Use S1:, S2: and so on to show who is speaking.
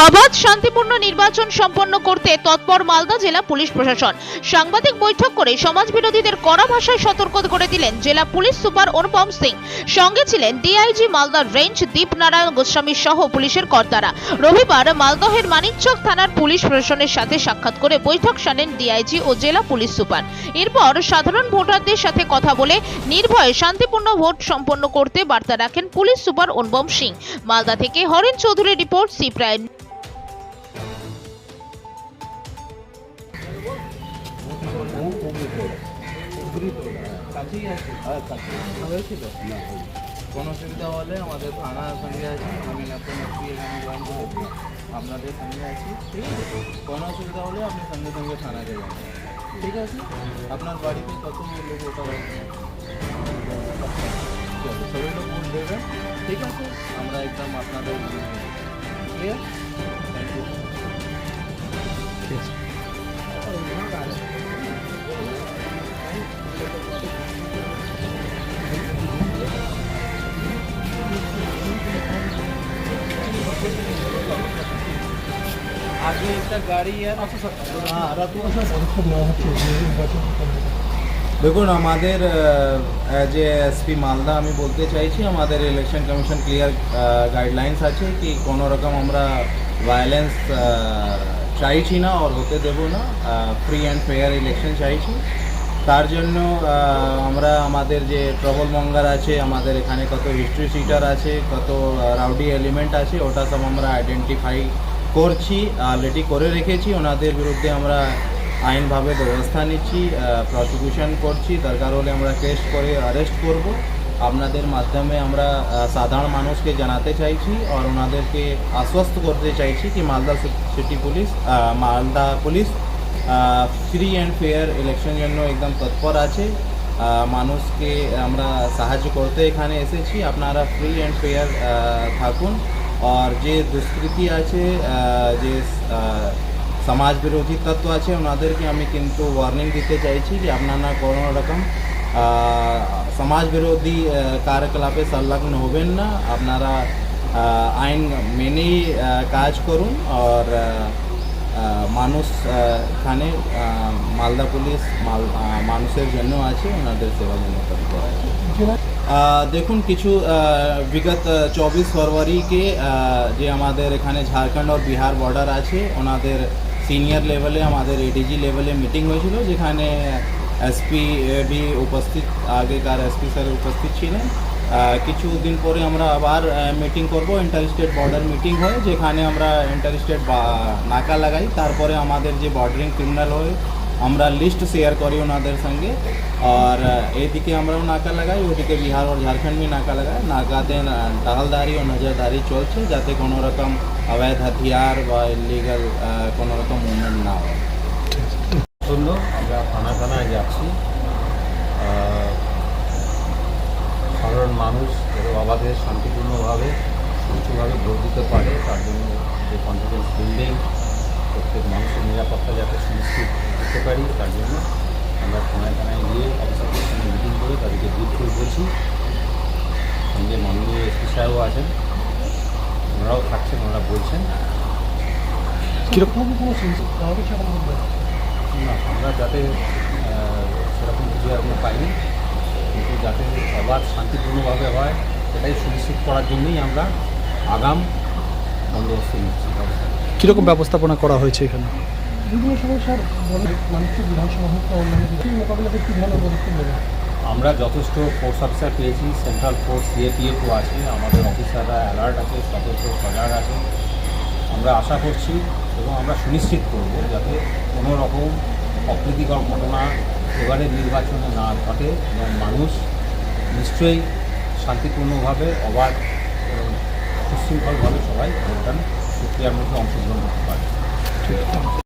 S1: অবাধ শান্তিপূর্ণ নির্বাচন সম্পন্ন করতে তৎপর মালদা জেলা পুলিশ প্রশাসন। সাংবাদিক বৈঠক করে সমাজ বিরোধীদের কড়া ভাষায় সতর্ক করে দিলেন জেলা পুলিশ সুপার অনুপম সিং। সঙ্গে ছিলেন ডিআইজি মালদা রেঞ্জ দীপনারায়ণ গোস্বামী সহ পুলিশের কর্তারা। রবিবার মালদহের মানিকচক থানার পুলিশ প্রশাসনের সাথে সাক্ষাৎ করে বৈঠক সারেন ডিআইজি ও জেলা পুলিশ সুপার। এরপর সাধারণ ভোটারদের সাথে কথা বলে নির্ভয়ে শান্তিপূর্ণ ভোট সম্পন্ন করতে বার্তা রাখেন পুলিশ সুপার অনুপম সিং। মালদা থেকে হরেন চৌধুরীর রিপোর্ট, সি প্রাইম।
S2: কোনো অসুবিধা হলে আমাদের থানার সঙ্গে আছি, আমি ন্যাপন এসপি এখানে জয়েন করেছি, আপনাদের সঙ্গে আছি, ঠিক আছে? কোনো অসুবিধা হলে আপনি সঙ্গে সঙ্গে থানাতে যান, ঠিক আছে? আপনার বাড়িতে কত লোক ওটা সবাই লোক ভোট দেবেন, ঠিক আছে? আমরা একদম আপনাদের ক্লিয়ার। Thank you. ঠিক আছে। আগে একটা গাড়ি দেখুন, আমাদের অ্যাজ এ এসপি মালদা আমি বলতে চাইছি, আমাদের ইলেকশন কমিশন ক্লিয়ার গাইডলাইন্স আছে কি কোনো রকম আমরা ভায়োলেন্স চাইছি না আর হতে দেব না, ফ্রি অ্যান্ড ফেয়ার ইলেকশন চাইছি। তার জন্য আমরা আমাদের যে ট্রাবল মঙ্গার আছে, আমাদের এখানে কত হিস্ট্রি সিটার আছে, কত রাউডি এলিমেন্ট আছে, ওটা সব আমরা আইডেন্টিফাই করছি, অলরেডি করে রেখেছি। ওনাদের বিরুদ্ধে আমরা আইনভাবে ব্যবস্থা নিচ্ছি, প্রসিকিউশন করছি, দরকার হলে আমরা কেস করে অ্যারেস্ট করব। আপনাদের মাধ্যমে আমরা সাধারণ মানুষকে জানাতে চাইছি আর ওনাদেরকে আশ্বস্ত করতে চাইছি কি Malda city police, Malda police free and fair election জন্য একদম তৎপর আছে। মানুষকে আমরা সাহায্য করতে এখানে এসেছি, আপনারা ফ্রি অ্যান্ড ফেয়ার থাকুন। আর যে দুষ্কৃতি আছে, যে সমাজ বিরোধী তত্ত্ব আছে, ওনাদেরকে আমি কিন্তু ওয়ার্নিং দিতে চাইছি যে আপনারা কোনো রকম সমাজ বিরোধী কার্যকলাপে সংলগ্ন হবেন না। আপনারা আইন মেনেই কাজ করুন আর মানুষ এখানে মালদা পুলিশ মানুষের জন্য আছে, ওনাদের সেবার জন্য তৎপর আছে। দেখুন, কিছু বিগত 24 ফরওয়ারিকে যে আমাদের এখানে ঝাড়খণ্ড আর বিহার বর্ডার আছে, ওনাদের সিনিয়র লেভেলে আমাদের এডিজি লেভেলে মিটিং হয়েছিল, যেখানে এসপি বি উপস্থিত, আগেকার এসপি স্যার উপস্থিত ছিলেন। কিছু দিন পরে আমরা আবার মিটিং করব, ইন্টার স্টেট বর্ডার মিটিং হয়, যেখানে আমরা ইন্টার স্টেট নাকা লাগাই। তারপরে আমাদের যে বর্ডারিং ক্রিমিনাল হয় আমরা লিস্ট শেয়ার করি ওনাদের সঙ্গে, আর এইদিকে আমরাও নাকা লাগাই, ওইদিকে বিহার আর ঝাড়খণ্ড भी নাকা লাগায়। নাকাতে টহলদারি ও নজরদারি চলছে, যাতে কোনো রকম অবৈধ হাতিয়ার বা ইলিগাল কোনো রকম মুভমেন্ট না হয়।
S3: জন্য আমরা থানায় যাচ্ছি, সাধারণ মানুষ যাতে অবাধে শান্তিপূর্ণভাবে সুষ্ঠুভাবে ভোট দিতে পারে, তার জন্য যে কনফিডেন্স বিল্ডিং, প্রত্যেক মানুষের নিরাপত্তা যাতে সুনিশ্চিত করতে পারি, তার জন্য আমরা থানায় গিয়ে অফিসারদের সঙ্গে মিটিং করে তাদেরকে ব্রিফ করছি। সঙ্গে মাননীয় এসপি সাহেবও আছেন, ওনারাও থাকছেন, ওনারা বলছেন কীরকম কোনো না, আমরা যাতে সেরকম কিছু এখনো পাইনি, কিন্তু যাতে অবাধ শান্তিপূর্ণভাবে হয় সেটাই সুনিশ্চিত করার জন্যই আমরা আগাম বন্দোবস্ত নিচ্ছি।
S4: কীরকম ব্যবস্থাপনা করা হয়েছে এখানে?
S5: বিভিন্ন সমস্যার মানসিক বিধানসভা মোকাবিলাতে কী ধরনের পদক্ষেপ নেবে?
S3: আমরা যথেষ্ট ফোর্স অফিসার পেয়েছি, সেন্ট্রাল ফোর্স সিএপিএফও আছে, আমাদের অফিসাররা অ্যালার্ট আছে, সতর্ক সজাগ আছে। আমরা আশা করছি এবং আমরা সুনিশ্চিত করব যাতে কোনো রকম অপ্রীতিকর ঘটনা এবারের নির্বাচনে না ঘটে এবং মানুষ নিশ্চয়ই শান্তিপূর্ণভাবে অবাধ এবং সুশৃঙ্খলভাবে সবাই ভোটদান প্রক্রিয়ার মধ্যে অংশগ্রহণ করতে পারে।